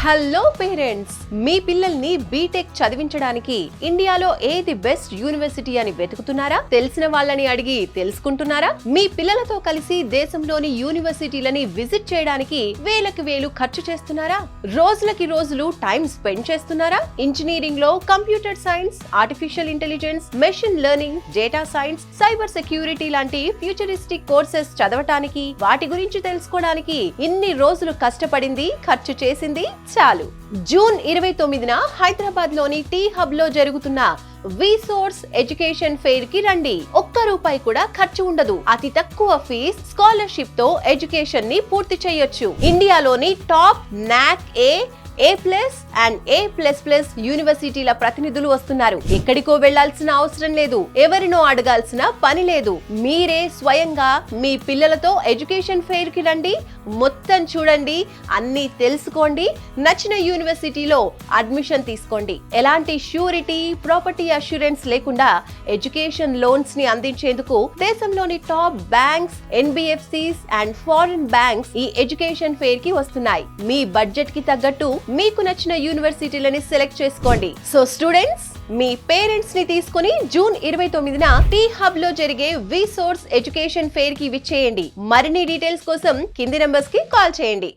Hello parents, మీ పిల్లల్ని BTech చదివించడానికి ఇండియాలో ఏది బెస్ట్ యూనివర్సిటీ అని వెతుకుతున్నారా? తెలిసిన వాళ్ళని అడిగి తెలుసుకుంటున్నారా? మీ పిల్లలతో కలిసి దేశంలోని యూనివర్సిటీలని విజిట్ చేయడానికి వేలకు వేలు ఖర్చు చేస్తున్నారా? రోజులకి రోజులు టైం స్పెండ్ చేస్తున్నారా? ఇంజనీరింగ్ లో computer science, artificial intelligence, machine learning, data science, cyber security లాంటి ఫ్యూచరిస్టిక్ కోర్సెస్ చదవటానికి, వాటి గురించి తెలుసుకోవడానికి ఇన్ని రోజులు కష్టపడింది, ఖర్చు చేసింది చాలు. జూన్ 29న హైదరాబాద్ లోని టీ హబ్ లో జరుగుతున్న విసోర్స్ ఎడ్యుకేషన్ ఫెయిర్ కి రండి. ఒక్క రూపాయి కూడా ఖర్చు ఉండదు. అతి తక్కువ ఫీజ్, స్కాలర్షిప్ తో ఎడ్యుకేషన్ ని పూర్తి చేయొచ్చు. ఇండియాలోని టాప్ నాక్ A+ అండ్ A++ యూనివర్సిటీల ప్రతినిధులు వస్తున్నారు. ఎక్కడికో వెళ్లాల్సిన అవసరం లేదు, ఎవరినో అడగాల్సిన పని లేదు. మీరే స్వయంగా మీ పిల్లలతో ఎడ్యుకేషన్ ఫెయిర్ కి రండి, మొత్తం చూడండి, అన్ని తెలుసుకోండి, నచ్చిన యూనివర్సిటీలో అడ్మిషన్ తీసుకోండి. ఎలాంటి ష్యూరిటీ, ప్రాపర్టీ అష్యూరెన్స్ లేకుండా ఎడ్యుకేషన్ లోన్స్ ని అందించేందుకు దేశంలోని top banks, NBFCs and foreign banks ఈ ఎడ్యుకేషన్ ఫెయిర్ కి వస్తున్నాయి. మీ బడ్జెట్ కి తగ్గట్టు మీకు నచ్చిన యూనివర్సిటీలని సెలెక్ట్ చేసుకోండి. సో స్టూడెంట్స్, మీ పేరెంట్స్ ని తీసుకుని జూన్ 29న టీ హబ్ లో జరిగే విసోర్స్ ఎడ్యుకేషన్ ఫెయిర్ కి విచ్చేయండి. మరిన్ని డీటెయిల్స్ కోసం కింది నంబర్స్ కి కాల్ చేయండి.